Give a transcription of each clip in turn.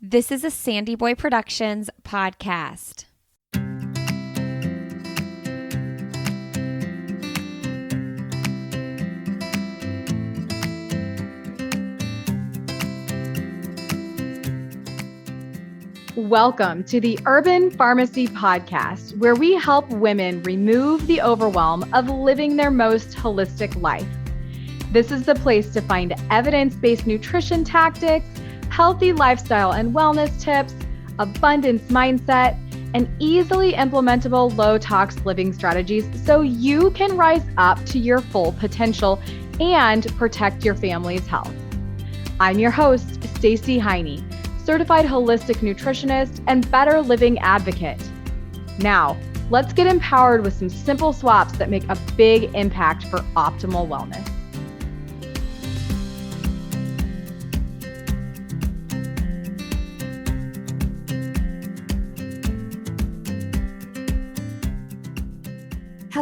This is a Sandy Boy Productions podcast. Welcome to the Urban Pharmacy Podcast, where we help women remove the overwhelm of living their most holistic life. This is the place to find evidence-based nutrition tactics, healthy lifestyle and wellness tips, abundance mindset, and easily implementable low-tox living strategies so you can rise up to your full potential and protect your family's health. I'm your host, Stacey Heine, certified holistic nutritionist and better living advocate. Now, let's get empowered with some simple swaps that make a big impact for optimal wellness.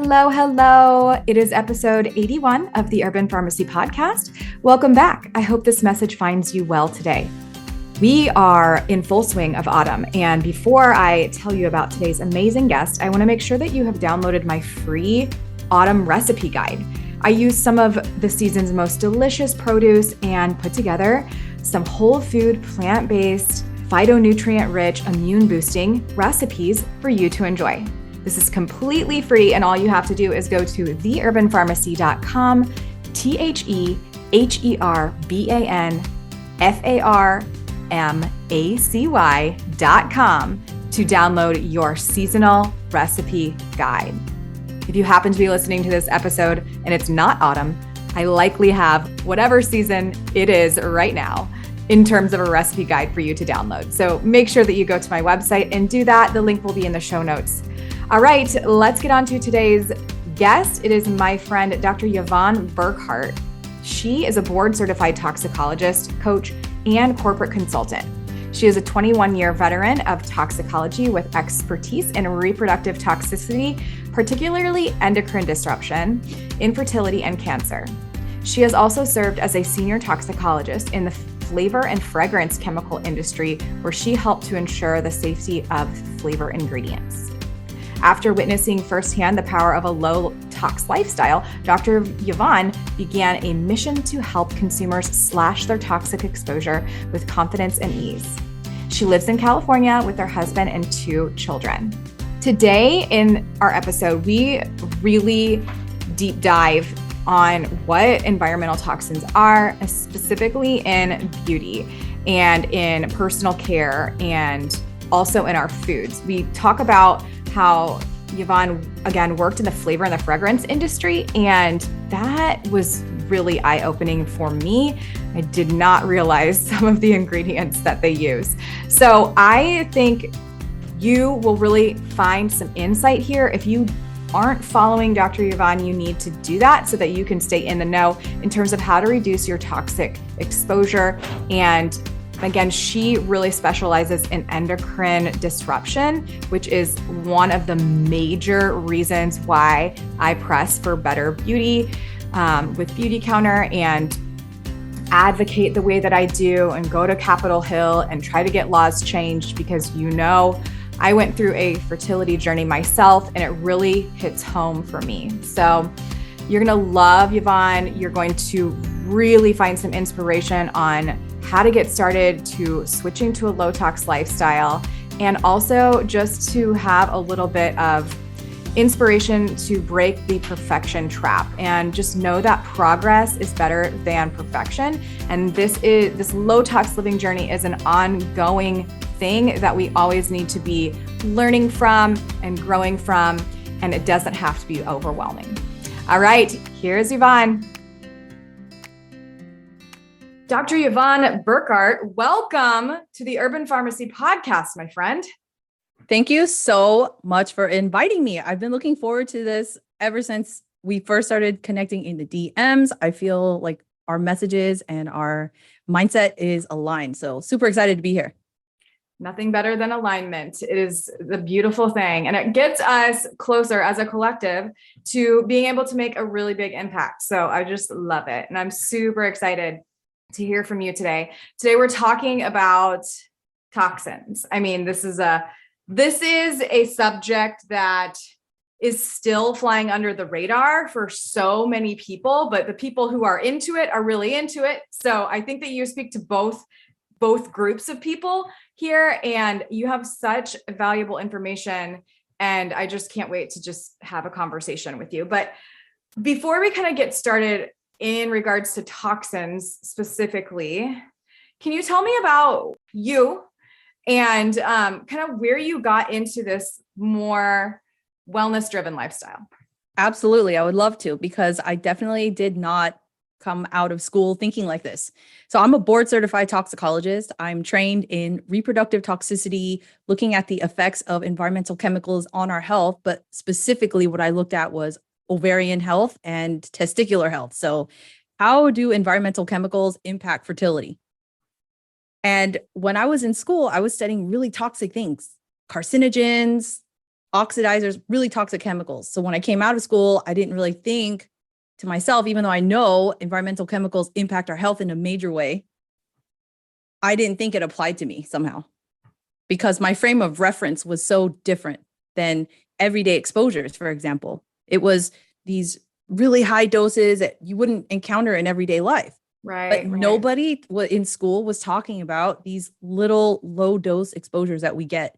Hello. It is episode 81 of the Urban Pharmacy Podcast. Welcome back. I hope this message finds you well today. We are in full swing of autumn, and before I tell you about today's amazing guest, I want to make sure that you have downloaded my free autumn recipe guide. I use some of the season's most delicious produce and put together some whole food, plant-based, phytonutrient-rich, immune-boosting recipes for you to enjoy. This is completely free, and all you have to do is go to theurbanpharmacy.com, theherbanpharmacy.com to download your seasonal recipe guide. If you happen to be listening to this episode and it's not autumn, I likely have whatever season it is right now in terms of a recipe guide for you to download. So make sure that you go to my website and do that. The link will be in the show notes. All right, let's get on to today's guest. It is my friend, Dr. Yvonne Burkart. She is a board-certified toxicologist, coach, and corporate consultant. She is a 21-year veteran of toxicology with expertise in reproductive toxicity, particularly endocrine disruption, infertility, and cancer. She has also served as a senior toxicologist in the flavor and fragrance chemical industry, where she helped to ensure the safety of flavor ingredients. After witnessing firsthand the power of a low-tox lifestyle, Dr. Yvonne began a mission to help consumers slash their toxic exposure with confidence and ease. She lives in California with her husband and 2 children. Today in our episode, we really deep dive on what environmental toxins are, specifically in beauty and in personal care and also in our foods. We talk about how Yvonne, again, worked in the flavor and the fragrance industry, and that was really eye-opening for me. I did not realize some of the ingredients that they use. So I think you will really find some insight here. If you aren't following Dr. Yvonne, you need to do that so that you can stay in the know in terms of how to reduce your toxic exposure. And again, she really specializes in endocrine disruption, which is one of the major reasons why I press for better beauty with Beauty Counter and advocate the way that I do and go to Capitol Hill and try to get laws changed, because I went through a fertility journey myself and it really hits home for me. So you're gonna love Yvonne. You're going to really find some inspiration on how to get started to switching to a low tox lifestyle, and also just to have a little bit of inspiration to break the perfection trap and just know that progress is better than perfection. And this low tox living journey is an ongoing thing that we always need to be learning from and growing from, and it doesn't have to be overwhelming. All right, here's Yvonne. Dr. Yvonne Burkart, welcome to the Urban Pharmacy Podcast, my friend. Thank you so much for inviting me. I've been looking forward to this ever since we first started connecting in the DMs. I feel like our messages and our mindset is aligned. So super excited to be here. Nothing better than alignment. It is the beautiful thing. And it gets us closer as a collective to being able to make a really big impact. So I just love it. And I'm super excited to hear from you today. Today, we're talking about toxins. I mean, this is a subject that is still flying under the radar for so many people, but the people who are into it are really into it. So I think that you speak to both groups of people here, and you have such valuable information, and I just can't wait to just have a conversation with you. But before we kind of get started in regards to toxins specifically, can you tell me about you and kind of where you got into this more wellness-driven lifestyle? Absolutely. I would love to, because I definitely did not come out of school thinking like this. So I'm a board-certified toxicologist. I'm trained in reproductive toxicity, looking at the effects of environmental chemicals on our health. But specifically, what I looked at was ovarian health and testicular health. So how do environmental chemicals impact fertility? And when I was in school, I was studying really toxic things, carcinogens, oxidizers, really toxic chemicals. So when I came out of school, I didn't really think to myself, even though I know environmental chemicals impact our health in a major way, I didn't think it applied to me somehow, because my frame of reference was so different than everyday exposures. For example, it was these really high doses that you wouldn't encounter in everyday life. Right. But nobody in school was talking about these little low dose exposures that we get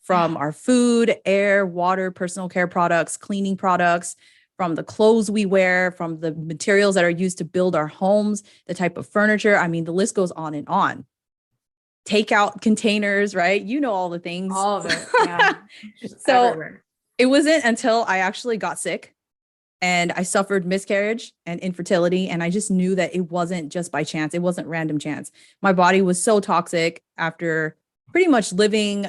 from our food, air, water, personal care products, cleaning products, from the clothes we wear, from the materials that are used to build our homes, the type of furniture. I mean, the list goes on and on. Takeout containers, right? You know, all the things. All of it. Yeah. So everywhere. It wasn't until I actually got sick and I suffered miscarriage and infertility. And I just knew that it wasn't just by chance. It wasn't random chance. My body was so toxic after pretty much living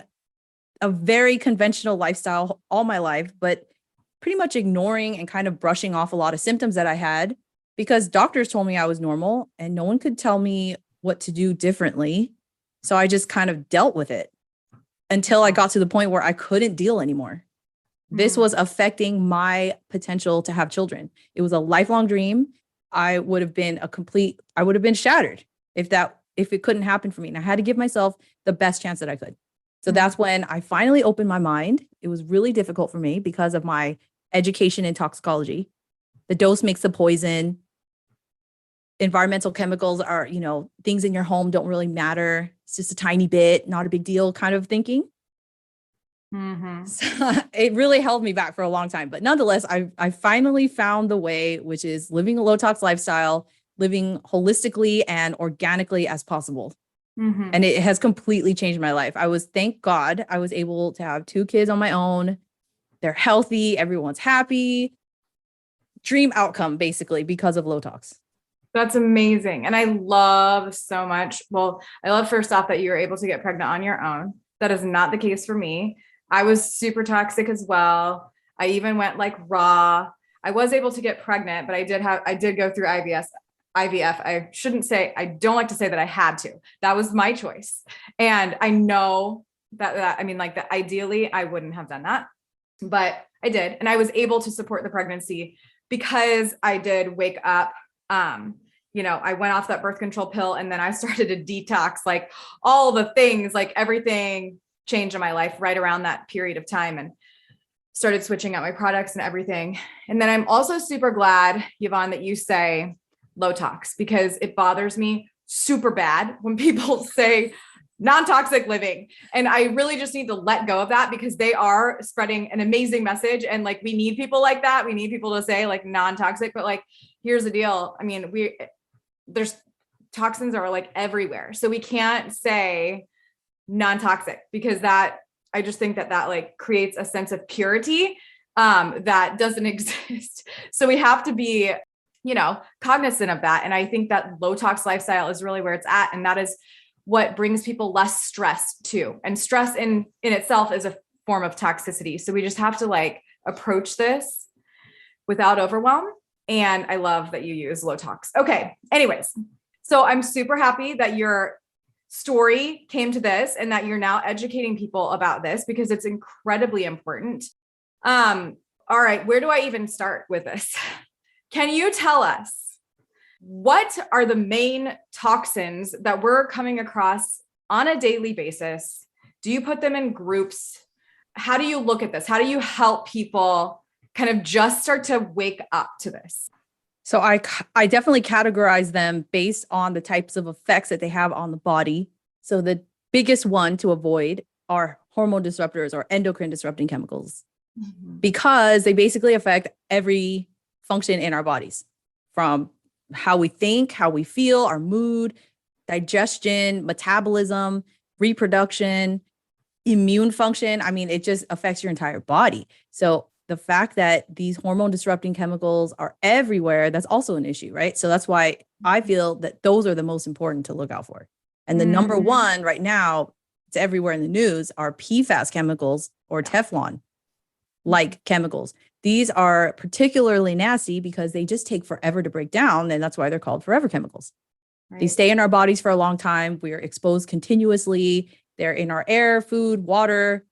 a very conventional lifestyle all my life, but pretty much ignoring and kind of brushing off a lot of symptoms that I had, because doctors told me I was normal and no one could tell me what to do differently. So I just kind of dealt with it until I got to the point where I couldn't deal anymore. This was affecting my potential to have children. It was a lifelong dream. I would have been shattered if it couldn't happen for me. And I had to give myself the best chance that I could. So that's when I finally opened my mind. It was really difficult for me because of my education in toxicology. The dose makes the poison. Environmental chemicals are, things in your home don't really matter. It's just a tiny bit, not a big deal kind of thinking. Mm-hmm. So it really held me back for a long time. But nonetheless, I finally found the way, which is living a low tox lifestyle, living holistically and organically as possible. Mm-hmm. And it has completely changed my life. Thank God, I was able to have 2 kids on my own. They're healthy. Everyone's happy. Dream outcome, basically, because of low tox. That's amazing. And I love so much. Well, I love first off that you were able to get pregnant on your own. That is not the case for me. I was super toxic as well. I even went like raw. I was able to get pregnant, but I did go through IVF. I don't like to say that I had to. That was my choice. And I know that ideally I wouldn't have done that, but I did. And I was able to support the pregnancy because I did wake up. I went off that birth control pill and then I started to detox, like all the things, like everything changed in my life right around that period of time, and started switching out my products and everything. And then I'm also super glad, Yvonne, that you say low tox, because it bothers me super bad when people say non-toxic living. And I really just need to let go of that, because they are spreading an amazing message. And like, we need people like that. We need people to say like non-toxic, but like, here's the deal. I mean, there's toxins are like everywhere. So we can't say non-toxic, because I just think that like creates a sense of purity that doesn't exist. So we have to be, cognizant of that. And I think that low tox lifestyle is really where it's at. And that is what brings people less stress too. And stress in itself is a form of toxicity. So we just have to like approach this without overwhelm. And I love that you use low tox. Okay. Anyways, so I'm super happy that your story came to this and that you're now educating people about this, because it's incredibly important. All right. Where do I even start with this? Can you tell us what are the main toxins that we're coming across on a daily basis? Do you put them in groups? How do you look at this? How do you help people kind of just start to wake up to this? So I definitely categorize them based on the types of effects that they have on the body. So the biggest one to avoid are hormone disruptors or endocrine disrupting chemicals, because they basically affect every function in our bodies, from how we think, how we feel, our mood, digestion, metabolism, reproduction, immune function. I mean, it just affects your entire body. So the fact that these hormone disrupting chemicals are everywhere, that's also an issue, right? So that's why I feel that those are the most important to look out for. And the number one right now, it's everywhere in the news, are PFAS chemicals or Teflon like chemicals. These are particularly nasty because they just take forever to break down. And that's why they're called forever chemicals. Right. They stay in our bodies for a long time. We are exposed continuously. They're in our air, food, water,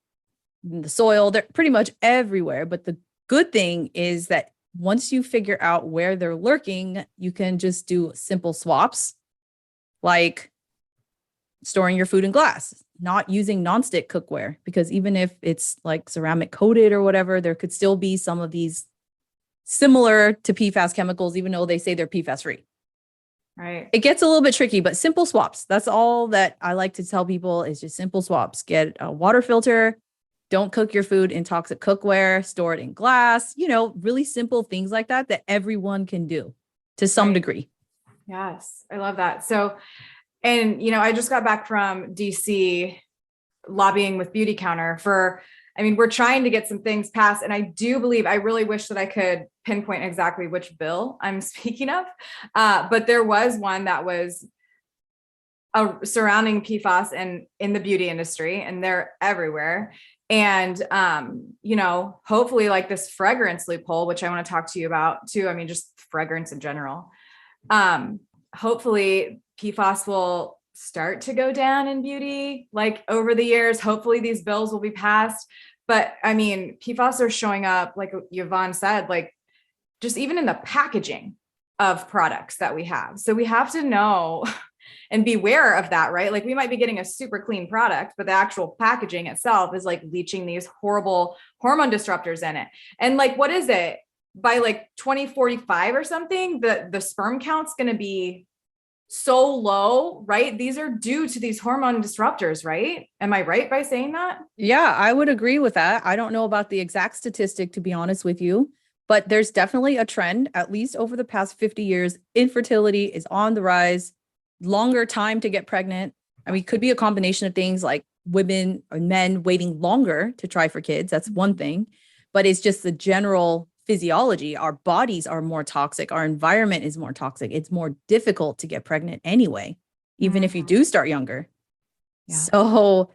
the soil. They're pretty much everywhere. But the good thing is that once you figure out where they're lurking, you can just do simple swaps, like storing your food in glass, not using nonstick cookware, because even if it's like ceramic coated or whatever, there could still be some of these similar to PFAS chemicals, even though they say they're PFAS free. Right. It gets a little bit tricky, but simple swaps. That's all that I like to tell people, is just simple swaps. Get a water filter. Don't cook your food in toxic cookware, store it in glass, really simple things like that everyone can do to some degree. Yes. I love that. So, and, I just got back from DC lobbying with Beauty Counter we're trying to get some things passed. And I really wish that I could pinpoint exactly which bill I'm speaking of. But there was one that was surrounding PFAS in the beauty industry, and they're everywhere. And, hopefully like this fragrance loophole, which I want to talk to you about too. I mean, just fragrance in general. Hopefully PFAS will start to go down in beauty, like over the years. Hopefully these bills will be passed. But I mean, PFAS are showing up, like Yvonne said, like just even in the packaging of products that we have. So we have to know and beware of that, right? Like we might be getting a super clean product, but the actual packaging itself is like leaching these horrible hormone disruptors in it. And like, what is it? By like 2045 or something, the sperm count's going to be so low, right? These are due to these hormone disruptors, right? Am I right by saying that? Yeah, I would agree with that. I don't know about the exact statistic, to be honest with you, but there's definitely a trend, at least over the past 50 years, infertility is on the rise, longer time to get pregnant. I mean, it could be a combination of things like women or men waiting longer to try for kids. That's one thing, but it's just the general physiology. Our bodies are more toxic. Our environment is more toxic. It's more difficult to get pregnant anyway, even if you do start younger. Yeah. So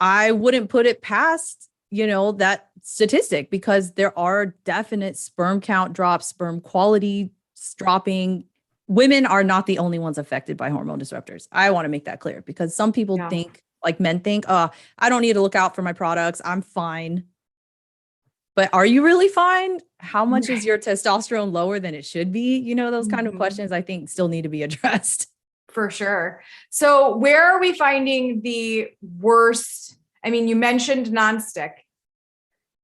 I wouldn't put it past, that statistic, because there are definite sperm count drops, sperm quality dropping. Women are not the only ones affected by hormone disruptors. I want to make that clear, because some people think, like men think, I don't need to look out for my products. I'm fine. But are you really fine? How much is your testosterone lower than it should be? Those kind of questions I think still need to be addressed. For sure. So where are we finding the worst? I mean, you mentioned nonstick,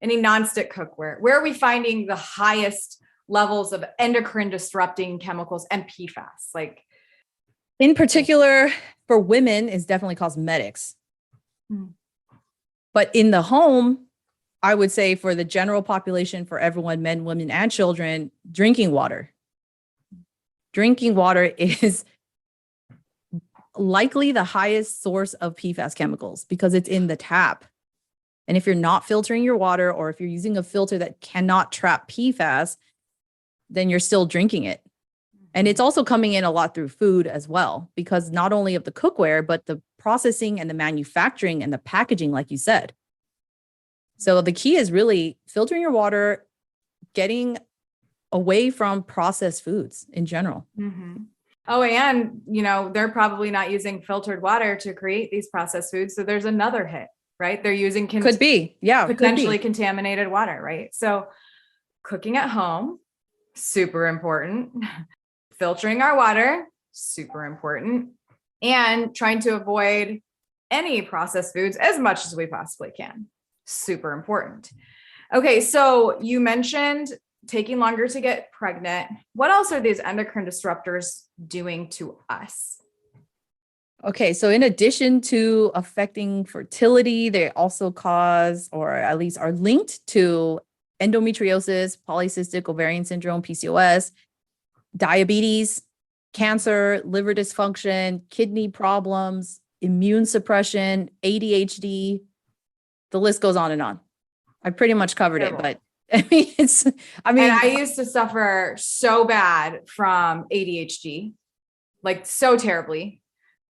any nonstick cookware. Where are we finding the highest levels of endocrine disrupting chemicals and PFAS? Like, in particular for women is definitely cosmetics. But in the home, I would say for the general population, for everyone, men, women, and children, drinking water. Drinking water is likely the highest source of PFAS chemicals because it's in the tap. And if you're not filtering your water, or if you're using a filter that cannot trap PFAS, then you're still drinking it. And it's also coming in a lot through food as well, because not only of the cookware, but the processing and the manufacturing and the packaging, like you said. So the key is really filtering your water, getting away from processed foods in general. Mm-hmm. Oh, and, they're probably not using filtered water to create these processed foods. So there's another hit, right? They're using potentially contaminated water, right? So cooking at home, super important. Filtering our water, super important. And trying to avoid any processed foods as much as we possibly can. Super important. Okay, so you mentioned taking longer to get pregnant. What else are these endocrine disruptors doing to us? Okay, so in addition to affecting fertility, they also cause, or at least are linked to endometriosis, polycystic ovarian syndrome, PCOS, diabetes, cancer, liver dysfunction, kidney problems, immune suppression, ADHD. The list goes on and on. I pretty much covered it, but I mean, and I used to suffer so bad from ADHD, like so terribly.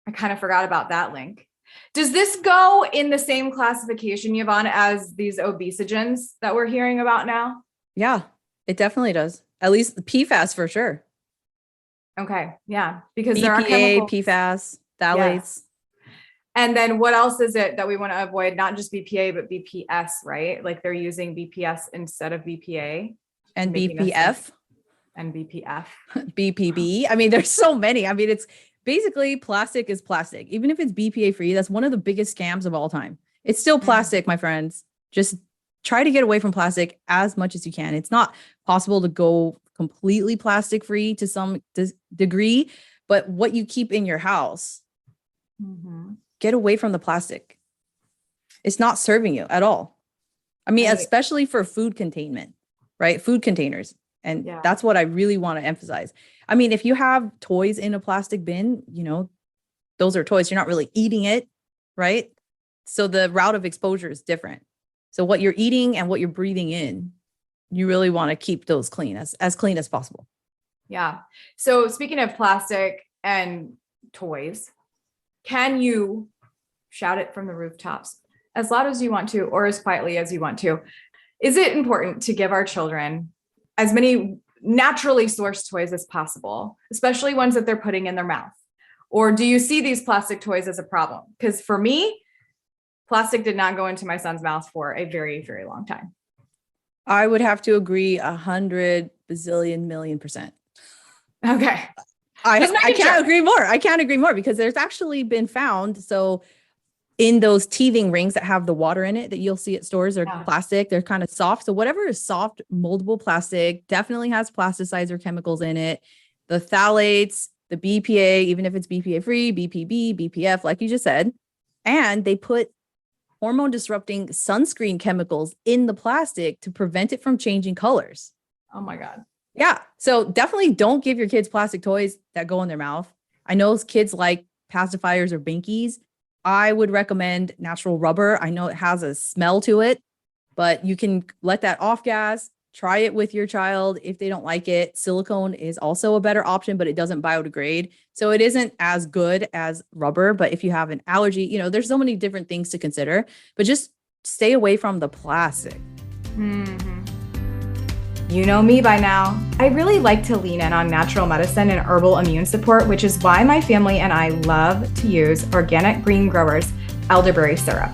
I kind of forgot about that link. Does this go in the same classification, Yvonne, as these obesogens that we're hearing about now? Yeah, it definitely does. At least the PFAS for sure. Okay. Yeah. Because BPA, there are chemicals. PFAS, phthalates. Yes. And then what else is it that we want to avoid? Not just BPA, but BPS, right? Like they're using BPS instead of BPA. And BPF. And BPF. BPB. I mean, there's so many. I mean, it's basically plastic is plastic. Even if it's BPA free, that's one of the biggest scams of all time. It's still plastic, my friends. Just try to get away from plastic as much as you can. It's not possible to go completely plastic free to some degree, but what you keep in your house, get away from the plastic. It's not serving you at all. I mean, especially for food containment, right? Food containers. And that's what I really want to emphasize. I mean, if you have toys in a plastic bin, you know, those are toys. You're not really eating it, right? So the route of exposure is different. So what you're eating and what you're breathing in, you really want to keep those clean, as clean as possible. Yeah. So speaking of plastic and toys, can you shout it from the rooftops as loud as you want to, or as quietly as you want to? Is it important to give our children as many naturally sourced toys as possible, especially ones that they're putting in their mouth? Or do you see these plastic toys as a problem? Because for me, plastic did not go into my son's mouth for a very, very long time. I would have to agree 100 bazillion million %. Okay. I can't agree more. I can't agree more because there's actually been found. So in those teething rings that have the water in it that you'll see at stores, they're plastic, they're kind of soft. So whatever is soft, moldable plastic definitely has plasticizer or chemicals in it. The phthalates, the BPA, even if it's BPA free, BPB, BPF, like you just said, and they put hormone disrupting sunscreen chemicals in the plastic to prevent it from changing colors. Oh my God. Yeah. So definitely don't give your kids plastic toys that go in their mouth. I know kids like pacifiers or binkies. I would recommend natural rubber. I know it has a smell to it, but you can let that off gas. Try it with your child. If they don't like it, silicone is also a better option, but it doesn't biodegrade. So it isn't as good as rubber. But if you have an allergy, you know, there's so many different things to consider, but just stay away from the plastic. You know me by now. I really like to lean in on natural medicine and herbal immune support, which is why my family and I love to use Organic Green Growers elderberry syrup.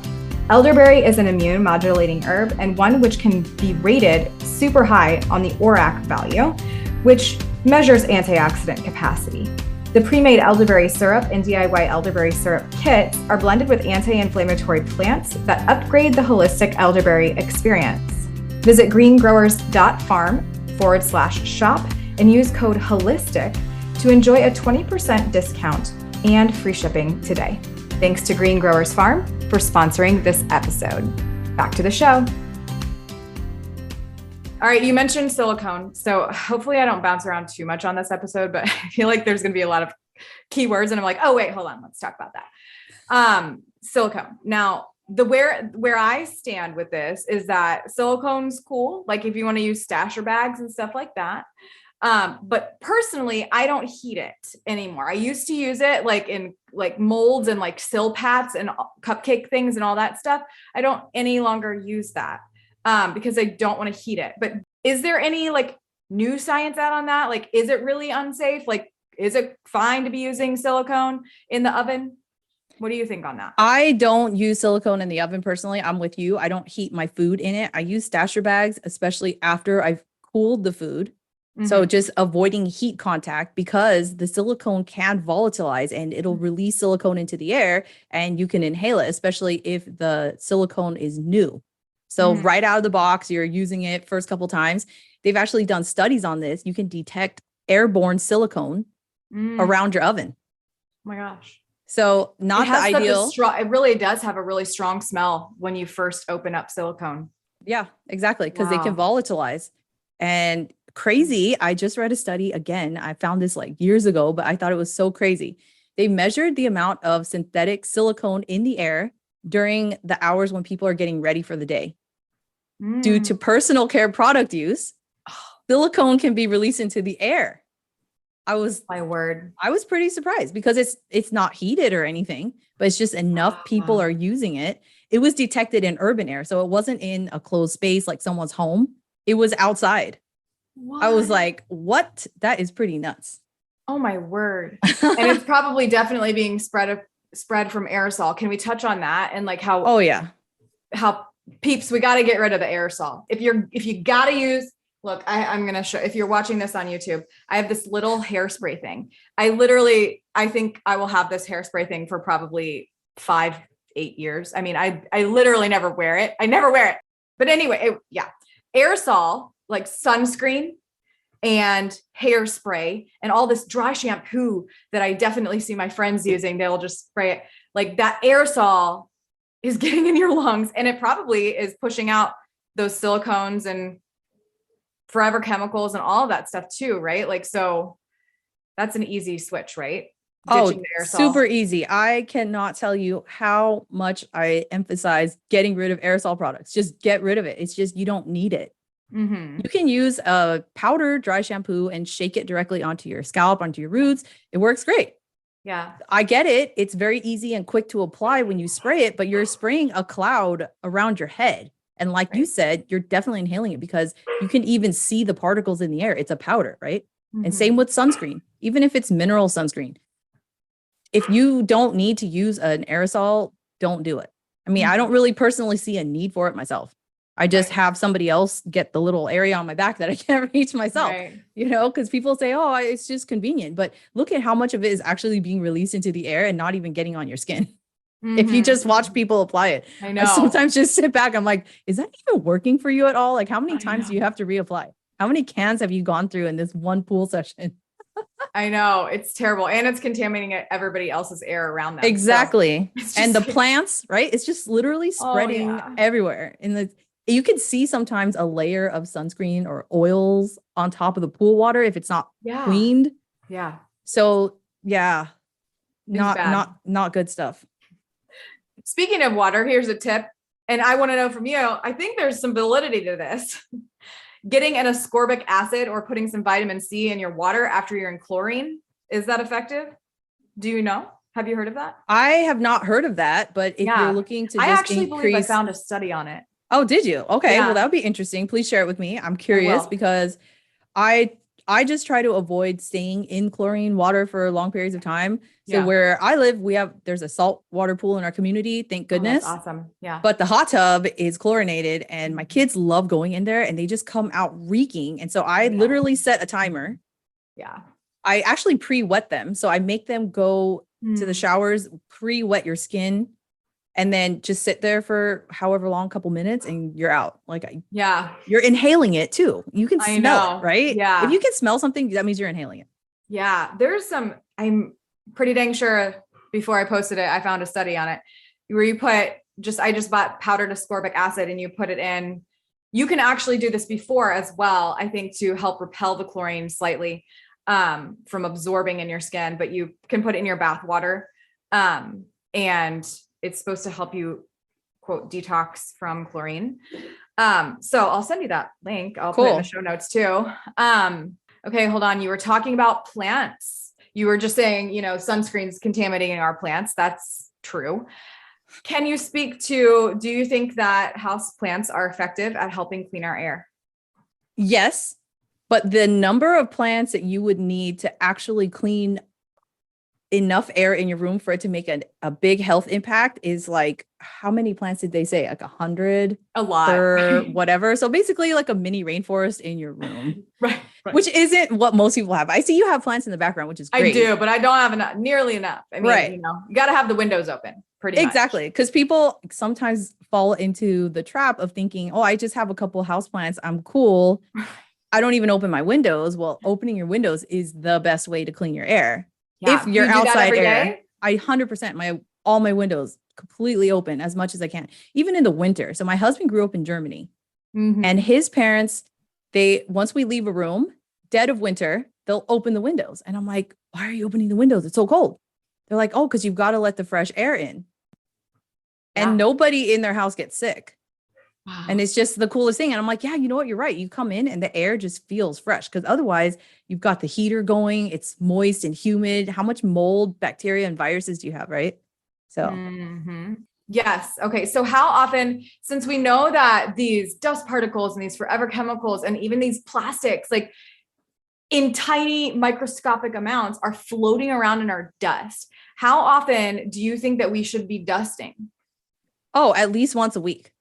Elderberry is an immune modulating herb and one which can be rated super high on the ORAC value, which measures antioxidant capacity. The pre-made elderberry syrup and DIY elderberry syrup kits are blended with anti-inflammatory plants that upgrade the holistic elderberry experience. Visit greengrowers.farm/shop and use code HOLISTIC to enjoy a 20% discount and free shipping today. Thanks to Green Growers Farm for sponsoring this episode. Back to the show. All right, you mentioned silicone. So hopefully I don't bounce around too much on this episode, but I feel like there's going to be a lot of keywords and I'm like, oh, wait, hold on. Let's talk about that. Silicone. Now, where I stand with this is that silicone's cool. Like if you want to use stasher bags and stuff like that. But personally, I don't heat it anymore. I used to use it like in like molds and like Silpats and cupcake things and all that stuff. I don't any longer use that because I don't want to heat it. But is there any like new science out on that? Like, is it really unsafe? Like, is it fine to be using silicone in the oven? What do you think on that? I don't use silicone in the oven personally. I'm with you. I don't heat my food in it. I use stasher bags, especially after I've cooled the food. So just avoiding heat contact, because the silicone can volatilize and it'll release silicone into the air and you can inhale it, especially if the silicone is new. So right out of the box, you're using it first couple times. They've actually done studies on this. You can detect airborne silicone around your oven. Oh my gosh. So not the ideal. It really does have a really strong smell when you first open up silicone. Yeah, exactly. Because they can volatilize. And crazy. I just read a study again. I found this like years ago, but I thought it was so crazy. They measured the amount of synthetic silicone in the air during the hours when people are getting ready for the day. Due to personal care product use, silicone can be released into the air. I was pretty surprised because it's not heated or anything, but it's just enough people are using it. It was detected in urban air. So it wasn't in a closed space like someone's home. It was outside. What? I was like, what? That is pretty nuts. Oh my word. And it's probably definitely being spread from aerosol. Can we touch on that? And like how, how peeps, we got to get rid of the aerosol. If you got to use, look, I'm going to show, if you're watching this on YouTube, I have this little hairspray thing. I think I will have this hairspray thing for probably 5-8 years. I mean, I literally never wear it. I never wear it. But anyway, aerosol, like sunscreen and hairspray and all this dry shampoo that I definitely see my friends using. They'll just spray it. Like that aerosol is getting in your lungs, and it probably is pushing out those silicones and forever chemicals and all of that stuff too, right? Like, so that's an easy switch, right? Super easy. I cannot tell you how much I emphasize getting rid of aerosol products. Just get rid of it. It's just, you don't need it. You can use a powder dry shampoo and shake it directly onto your scalp, onto your roots. It works great. Yeah. I get it. It's very easy and quick to apply when you spray it, but you're spraying a cloud around your head. And like you said, you're definitely inhaling it because you can even see the particles in the air. It's a powder, right? And same with sunscreen, even if it's mineral sunscreen. If you don't need to use an aerosol, don't do it. I mean, I don't really personally see a need for it myself. I just have somebody else get the little area on my back that I can't reach myself, you know, because people say, oh, it's just convenient. But look at how much of it is actually being released into the air and not even getting on your skin. If you just watch people apply it. I know. I sometimes just sit back. I'm like, is that even working for you at all? Like, how many times do you have to reapply? How many cans have you gone through in this one pool session? I know, it's terrible. And it's contaminating everybody else's air around them. Exactly. So and the plants, right? It's just literally spreading everywhere. You can see sometimes a layer of sunscreen or oils on top of the pool water if it's not cleaned. Yeah. So not good stuff. Speaking of water, here's a tip. And I want to know from you, I think there's some validity to this. Getting an ascorbic acid or putting some vitamin C in your water after you're in chlorine. Is that effective? Do you know? Have you heard of that? I have not heard of that, but if you're looking to I believe I found a study on it. Oh, did you? Okay. Well, that would be interesting. Please share it with me. I'm curious because I just try to avoid staying in chlorine water for long periods of time. So where I live, there's a salt water pool in our community. Thank goodness. That's awesome. Yeah. But the hot tub is chlorinated and my kids love going in there and they just come out reeking. And so I literally set a timer. Yeah. I actually pre-wet them. So I make them go to the showers, pre-wet your skin, and then just sit there for however long, couple minutes, and you're out. You're inhaling it too. You can smell it, right? Yeah. If you can smell something, that means you're inhaling it. Yeah. I'm pretty dang sure before I posted it, I found a study on it where you put I just bought powdered ascorbic acid and you put it in. You can actually do this before as well, I think, to help repel the chlorine slightly from absorbing in your skin, but you can put it in your bath water. And it's supposed to help you, quote, detox from chlorine. So I'll send you that link. I'll put it in the show notes too. Okay, hold on. You were talking about plants. You were just saying, sunscreen's contaminating our plants. That's true. Can you speak to, do you think that house plants are effective at helping clean our air? Yes, but the number of plants that you would need to actually clean enough air in your room for it to make a big health impact is like, how many plants did they say? Like 100? A lot. Per whatever. So basically like a mini rainforest in your room. Right. Which isn't what most people have. I see you have plants in the background, which is great. I do, but I don't have enough, nearly enough. I mean, you got to have the windows open pretty much. Exactly. Because people sometimes fall into the trap of thinking, oh, I just have a couple houseplants. I'm cool. I don't even open my windows. Well, opening your windows is the best way to clean your air. Yeah. If you're outside air, day? I 100% all my windows completely open as much as I can, even in the winter. So my husband grew up in Germany, and his parents, once we leave a room, dead of winter, they'll open the windows. And I'm like, why are you opening the windows? It's so cold. They're like, oh, because you've got to let the fresh air in. Yeah. And nobody in their house gets sick. Wow. And it's just the coolest thing. And I'm like, yeah, you know what? You're right. You come in and the air just feels fresh, because otherwise you've got the heater going. It's moist and humid. How much mold, bacteria, and viruses do you have, right? So. Yes. Okay. So how often, since we know that these dust particles and these forever chemicals and even these plastics, like in tiny microscopic amounts, are floating around in our dust, how often do you think that we should be dusting? Oh, at least once a week.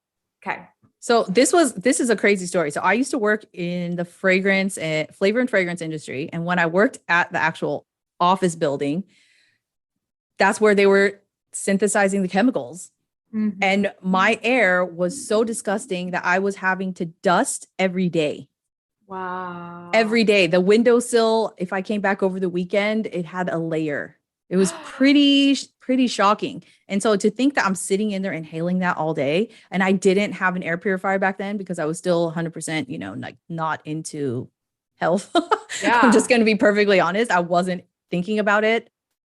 Okay. So this is a crazy story. So I used to work in the flavor and fragrance industry. And when I worked at the actual office building, that's where they were synthesizing the chemicals. And my air was so disgusting that I was having to dust every day. Wow. Every day. The windowsill, if I came back over the weekend, it had a layer. It was pretty shocking. And so to think that I'm sitting in there inhaling that all day, and I didn't have an air purifier back then because I was still 100%, like not into health. Yeah. I'm just going to be perfectly honest. I wasn't thinking about it,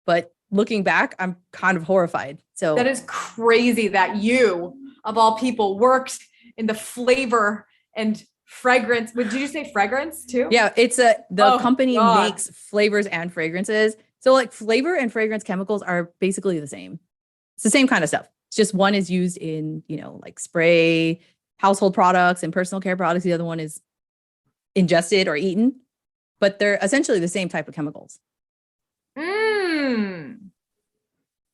but looking back, I'm kind of horrified. So that is crazy that you, of all people, worked in the flavor and fragrance. Did you say fragrance too? Yeah, it's the company makes flavors and fragrances. So like flavor and fragrance chemicals are basically the same. It's the same kind of stuff. It's just one is used in, like spray, household products and personal care products. The other one is ingested or eaten, but they're essentially the same type of chemicals.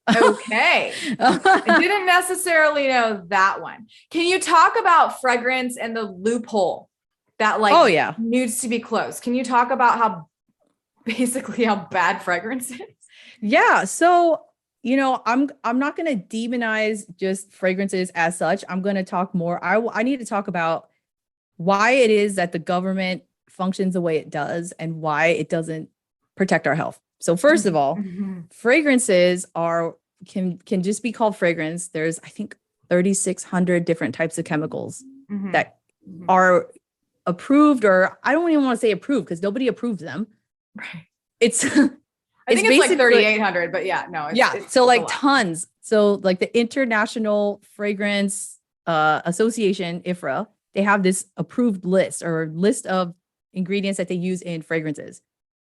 Okay. I didn't necessarily know that one. Can you talk about fragrance and the loophole that needs to be closed? Can you talk about how bad fragrance is? Yeah. So, I'm not going to demonize just fragrances as such. I'm going to talk more. I need to talk about why it is that the government functions the way it does and why it doesn't protect our health. So first of all, fragrances can just be called fragrance. There's, I think, 3,600 different types of chemicals that are approved, or I don't even want to say approved because nobody approves them. Right. I think it's like 3,800, but yeah, no. So like tons. So like the International Fragrance Association, IFRA, they have this approved list or list of ingredients that they use in fragrances.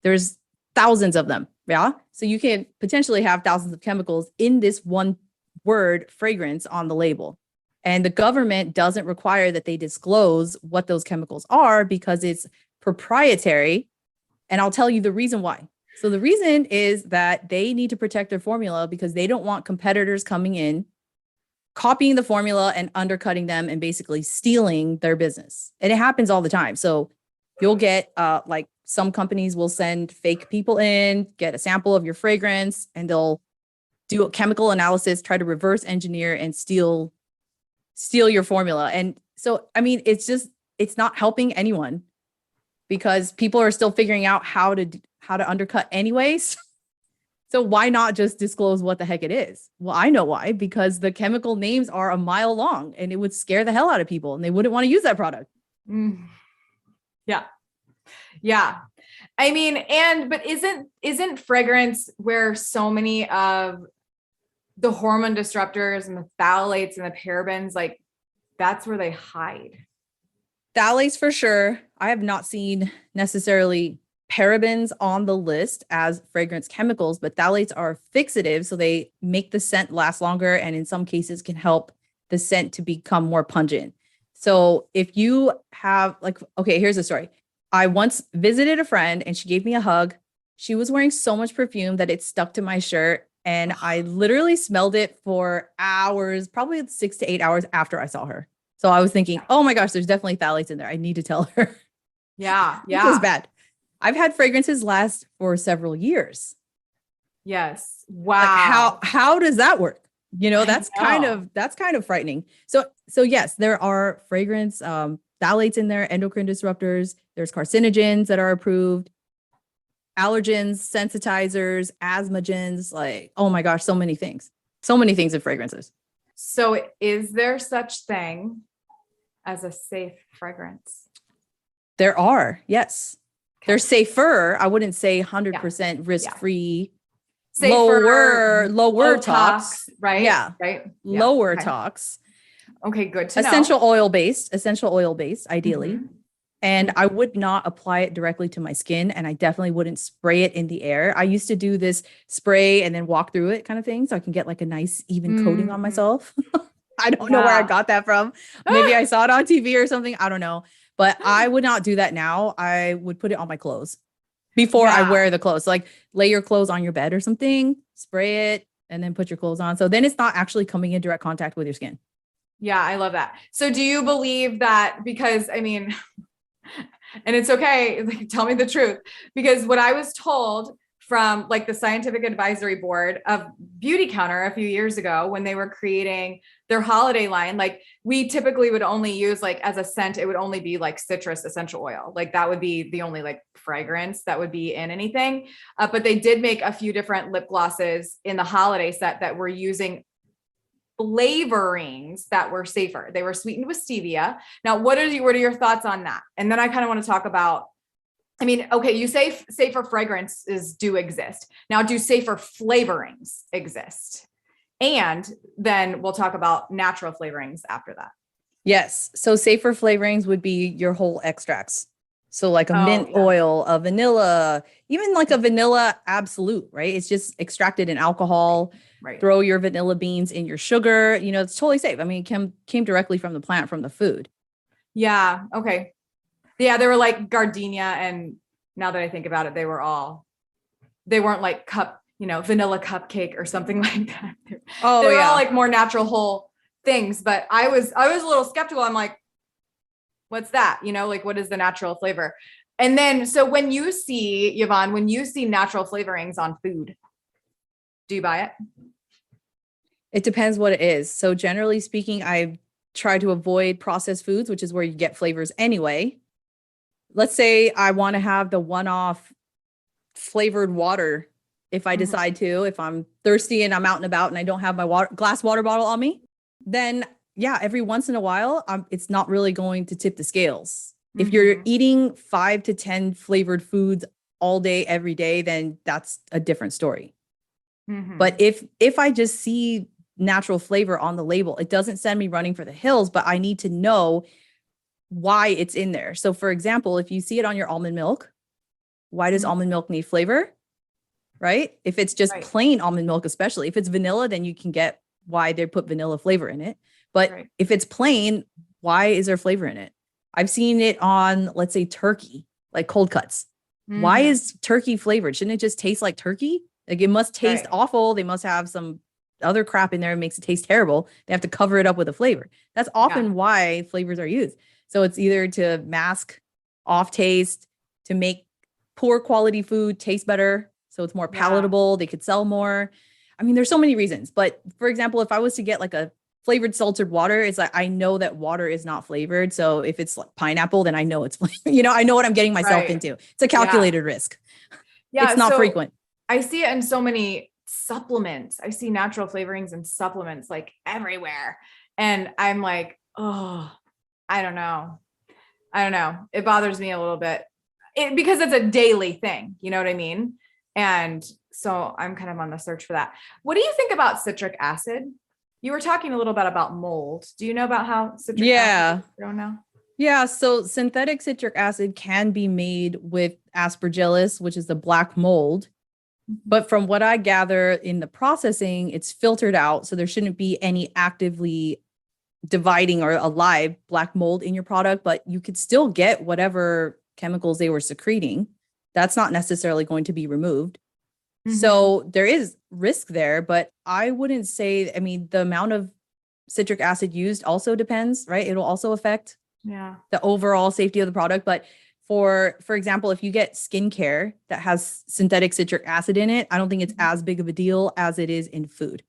There's thousands of them. Yeah. So you can potentially have thousands of chemicals in this one word fragrance on the label. And the government doesn't require that they disclose what those chemicals are because it's proprietary. And I'll tell you the reason why. So the reason is that they need to protect their formula because they don't want competitors coming in, copying the formula and undercutting them and basically stealing their business. And it happens all the time. So you'll get like some companies will send fake people in, get a sample of your fragrance, and they'll do a chemical analysis, try to reverse engineer and steal your formula. And so, I mean, it's not helping anyone because people are still figuring out how to undercut anyways. So why not just disclose what the heck it is? Well, I know why, because the chemical names are a mile long and it would scare the hell out of people and they wouldn't want to use that product. Yeah. Yeah. I mean, but isn't fragrance where so many of the hormone disruptors and the phthalates and the parabens, like that's where they hide? Phthalates for sure. I have not seen necessarily parabens on the list as fragrance chemicals, but phthalates are fixative. So they make the scent last longer and in some cases can help the scent to become more pungent. So if you have here's the story. I once visited a friend and she gave me a hug She was wearing so much perfume that it stuck to my shirt. And I literally smelled it for hours, probably 6 to 8 hours after I saw her. So I was thinking, oh my gosh, there's definitely phthalates in there. I need to tell her. Yeah. It was bad. I've had fragrances last for several years. Yes. Wow. Like how does that work? That's kind of frightening. So yes, there are fragrance phthalates in there, endocrine disruptors. There's carcinogens that are approved, allergens, sensitizers, asthmagens. Like, oh my gosh, so many things in fragrances. So is there such thing as a safe fragrance? There are, yes. They're safer. I wouldn't say 100% risk-free. Safer, lower tox, right? Yeah. Right. Lower tox. Okay, good to know. Essential oil based, ideally. Mhm. And I would not apply it directly to my skin. And I definitely wouldn't spray it in the air. I used to do this spray and then walk through it kind of thing. So I can get like a nice even coating on myself. I don't know where I got that from. Maybe I saw it on TV or something. I don't know. But I would not do that now. I would put it on my clothes before I wear the clothes. Like lay your clothes on your bed or something, spray it, and then put your clothes on. So then it's not actually coming in direct contact with your skin. Yeah, I love that. So do you believe that, because I mean, and it's okay, like, tell me the truth, because what I was told from like the scientific advisory board of Beauty Counter a few years ago when they were creating their holiday line, like we typically would only use like as a scent, it would only be like citrus essential oil. Like that would be the only like fragrance that would be in anything. But they did make a few different lip glosses in the holiday set that were using flavorings that were safer. They were sweetened with stevia. Now, what are your thoughts on that? And then I kind of want to talk about, I mean, okay, you say safer fragrances do exist. Now, do safer flavorings exist? And then we'll talk about natural flavorings after that. Yes. So safer flavorings would be your whole extracts. So like a mint oil, a vanilla, even like a vanilla absolute, right? It's just extracted in alcohol. Right. Throw your vanilla beans in your sugar. It's totally safe. I mean, it came directly from the plant, from the food. Yeah. Okay. Yeah. They were like gardenia. And now that I think about it, they weren't like vanilla cupcake or something like that. They were all like more natural whole things. But I was a little skeptical. I'm like, what's that? Like, what is the natural flavor? And then, so when you see, Yvonne, natural flavorings on food, do you buy it? It depends what it is. So generally speaking, I try to avoid processed foods, which is where you get flavors anyway. Let's say I want to have the one-off flavored water. If I decide to, if I'm thirsty and I'm out and about and I don't have my glass water bottle on me, then yeah, every once in a while, it's not really going to tip the scales. If you're eating 5 to 10 flavored foods all day, every day, then that's a different story. But if I just see natural flavor on the label, it doesn't send me running for the hills, but I need to know why it's in there. So for example, if you see it on your almond milk, why does almond milk need flavor? Right? If it's just plain almond milk, especially if it's vanilla, then you can get why they put vanilla flavor in it. But if it's plain, why is there flavor in it? I've seen it on, let's say, turkey, like cold cuts. Why is turkey flavored? Shouldn't it just taste like turkey? Like it must taste awful. They must have some other crap in there that makes it taste terrible. They have to cover it up with a flavor. That's often why flavors are used. So it's either to mask off taste, to make poor quality food taste better, so it's more palatable. They could sell more. I mean, there's so many reasons. But for example, if I was to get like a flavored seltzered water, it's like I know that water is not flavored. So if it's like pineapple, then I know it's I know what I'm getting myself into. It's a calculated risk. Yeah, it's not frequent. I see it in so many supplements. I see natural flavorings and supplements like everywhere. And I'm like, oh, I don't know. It bothers me a little bit because it's a daily thing. You know what I mean? And so I'm kind of on the search for that. What do you think about citric acid? You were talking a little bit about mold. Do you know about how citric acid is grown now? Yeah. So synthetic citric acid can be made with aspergillus, which is the black mold. But from what I gather in the processing, it's filtered out. So there shouldn't be any actively dividing or alive black mold in your product, but you could still get whatever chemicals they were secreting. That's not necessarily going to be removed. So there is risk there, but I wouldn't say, I mean, the amount of citric acid used also depends, right? It'll also affect the overall safety of the product. But for example, if you get skincare that has synthetic citric acid in it, I don't think it's as big of a deal as it is in food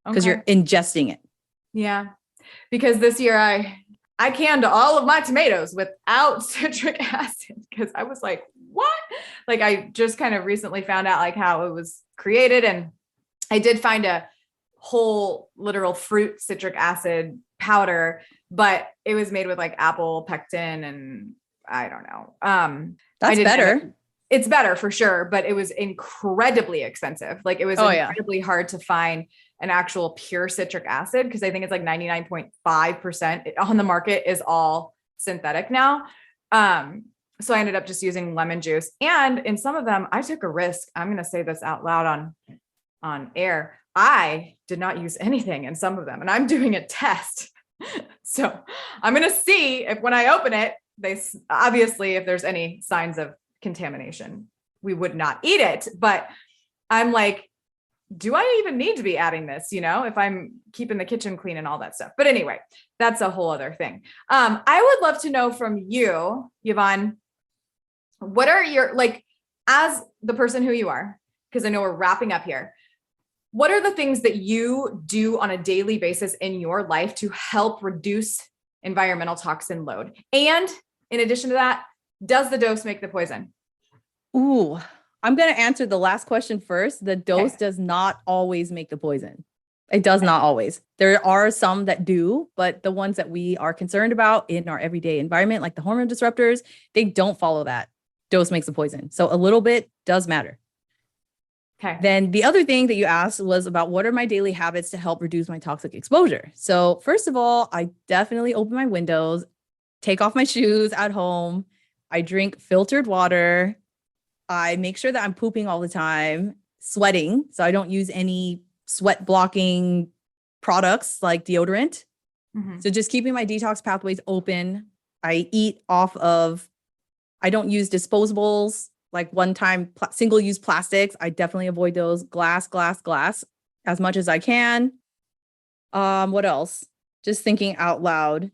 because you're ingesting it. Yeah. Because this year I canned all of my tomatoes without citric acid because I was like, what? Like I just kind of recently found out like how it was created. And I did find a whole literal fruit citric acid powder, but it was made with like apple pectin and I don't know. That's better. It's better for sure, but it was incredibly expensive. Like it was incredibly hard to find an actual pure citric acid because I think it's like 99.5% on the market is all synthetic now. So I ended up just using lemon juice. And in some of them, I took a risk. I'm going to say this out loud on air. I did not use anything in some of them, and I'm doing a test. So I'm going to see if when I open it, obviously, if there's any signs of contamination, we would not eat it. But I'm like, do I even need to be adding this? You know, if I'm keeping the kitchen clean and all that stuff. But anyway, that's a whole other thing. I would love to know from you, Yvonne, what are your, like, as the person who you are, because I know we're wrapping up here, what are the things that you do on a daily basis in your life to help reduce environmental toxin load? And in addition to that, does the dose make the poison? Ooh, I'm going to answer the last question first. The dose does not always make the poison. It does not always. There are some that do, but the ones that we are concerned about in our everyday environment, like the hormone disruptors, they don't follow that. Dose makes the poison. So a little bit does matter. Okay. Then the other thing that you asked was about what are my daily habits to help reduce my toxic exposure? So first of all, I definitely open my windows, take off my shoes at home. I drink filtered water. I make sure that I'm pooping all the time, sweating. So I don't use any sweat blocking products like deodorant. So just keeping my detox pathways open. I eat off of, I don't use disposables, like one-time single-use plastics. I definitely avoid those. Glass as much as I can. What else? Just thinking out loud.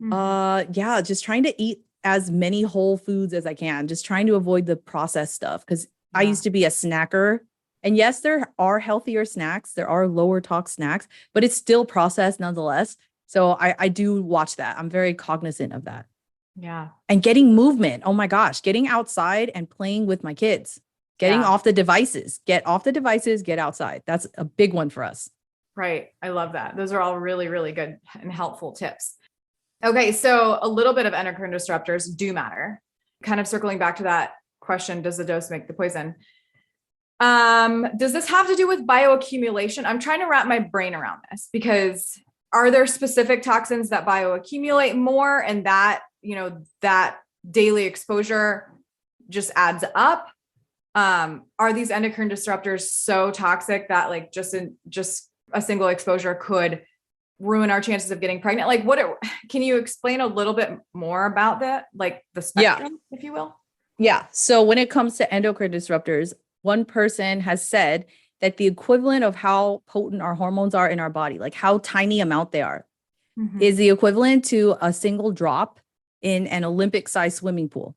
Just trying to eat as many whole foods as I can. Just trying to avoid the processed stuff because I used to be a snacker. And yes, there are healthier snacks. There are lower tox snacks, but it's still processed nonetheless. So I do watch that. I'm very cognizant of that. Yeah. And getting movement. Oh my gosh, getting outside and playing with my kids, getting off the devices, get off the devices, get outside. That's a big one for us. Right. I love that. Those are all really, really good and helpful tips. Okay. So a little bit of endocrine disruptors do matter. Kind of circling back to that question, does the dose make the poison? Does this have to do with bioaccumulation? I'm trying to wrap my brain around this because are there specific toxins that bioaccumulate more and that, you know, that daily exposure just adds up? Are these endocrine disruptors so toxic that like just a single exposure could ruin our chances of getting pregnant? Like can you explain a little bit more about that? Like the spectrum, if you will? Yeah. So when it comes to endocrine disruptors, one person has said that the equivalent of how potent our hormones are in our body, like how tiny amount they are, is the equivalent to a single drop in an Olympic-sized swimming pool.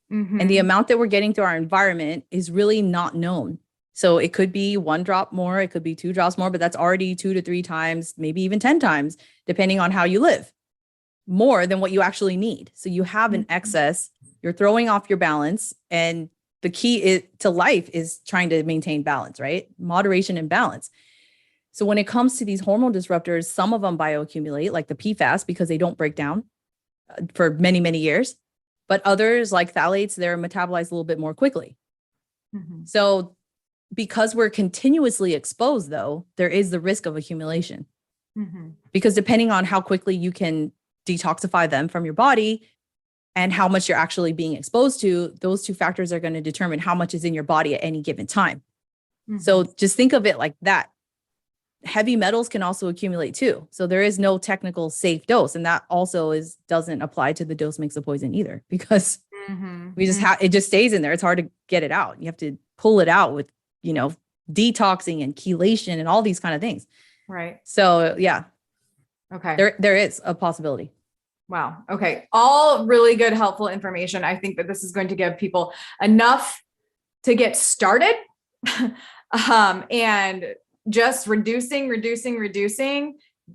And the amount that we're getting through our environment is really not known. So it could be 1 drop more, it could be 2 drops more, but that's already 2 to 3 times, maybe even 10 times, depending on how you live, more than what you actually need. So you have an excess, you're throwing off your balance, and the key to life is trying to maintain balance, right? Moderation and balance. So when it comes to these hormone disruptors, some of them bioaccumulate, like the PFAS, because they don't break down for many, many years. But others, like phthalates, they're metabolized a little bit more quickly. So because we're continuously exposed, though, there is the risk of accumulation. Because depending on how quickly you can detoxify them from your body and how much you're actually being exposed to, those 2 factors are going to determine how much is in your body at any given time. So just think of it like that. Heavy metals can also accumulate too. So there is no technical safe dose. And that also doesn't apply to the dose makes a poison either, because We just it just stays in there. It's hard to get it out. You have to pull it out with, detoxing and chelation and all these kind of things. Right. So yeah. Okay. There is a possibility. Wow. Okay. All really good, helpful information. I think that this is going to give people enough to get started. And just reducing,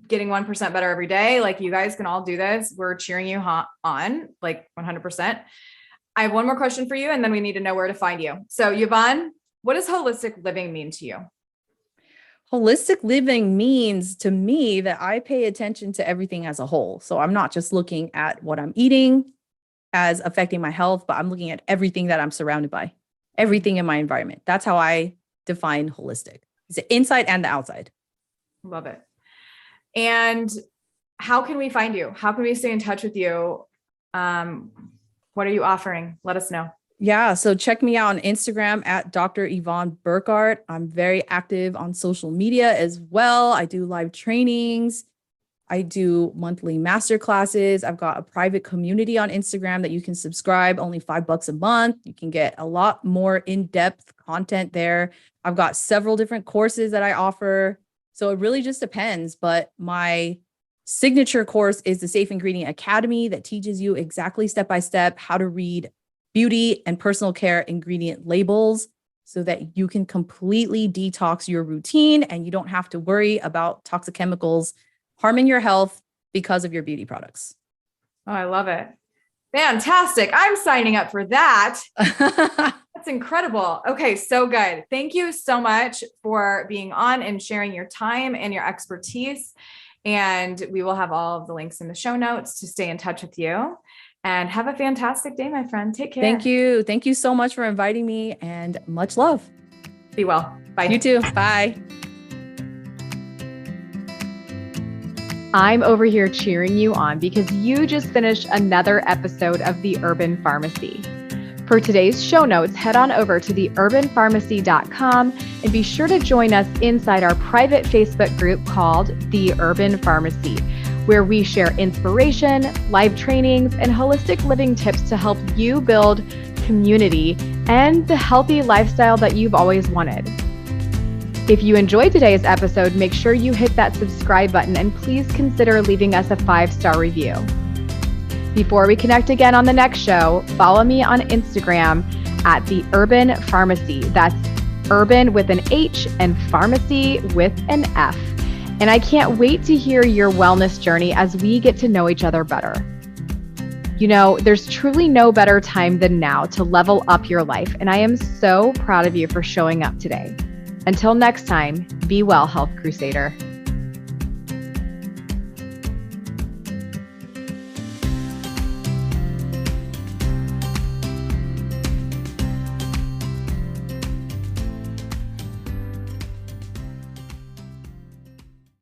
getting 1% better every day. Like, you guys can all do this. We're cheering you on, like 100%. I have one more question for you, and then we need to know where to find you. So Yvonne, what does holistic living mean to you? Holistic living means to me that I pay attention to everything as a whole. So I'm not just looking at what I'm eating as affecting my health, but I'm looking at everything that I'm surrounded by, everything in my environment. That's how I define holistic. It's the inside and the outside. Love it. And how can we find you? How can we stay in touch with you? What are you offering? Let us know. Yeah. So check me out on Instagram at Dr. Yvonne Burkart. I'm very active on social media as well. I do live trainings. I do monthly master classes. I've got a private community on Instagram that you can subscribe, only $5 a month. You can get a lot more in-depth content there. I've got several different courses that I offer. So it really just depends. But my signature course is the Safe Ingredient Academy that teaches you exactly step-by-step how to read beauty and personal care ingredient labels so that you can completely detox your routine and you don't have to worry about toxic chemicals harming your health because of your beauty products. Oh, I love it. Fantastic. I'm signing up for that. That's incredible. Okay. So good. Thank you so much for being on and sharing your time and your expertise. And we will have all of the links in the show notes to stay in touch with you. And have a fantastic day, my friend. Take care. Thank you. Thank you so much for inviting me, and much love. Be well. Bye. You too. Bye. I'm over here cheering you on because you just finished another episode of The Urban Pharmacy. For today's show notes, head on over to theurbanpharmacy.com and be sure to join us inside our private Facebook group called The Urban Pharmacy, where we share inspiration, live trainings, and holistic living tips to help you build community and the healthy lifestyle that you've always wanted. If you enjoyed today's episode, make sure you hit that subscribe button and please consider leaving us a 5-star review. Before we connect again on the next show, follow me on Instagram at The Urban Pharmacy. That's urban with an H and pharmacy with an F. And I can't wait to hear your wellness journey as we get to know each other better. There's truly no better time than now to level up your life. And I am so proud of you for showing up today. Until next time, be well, Health Crusader.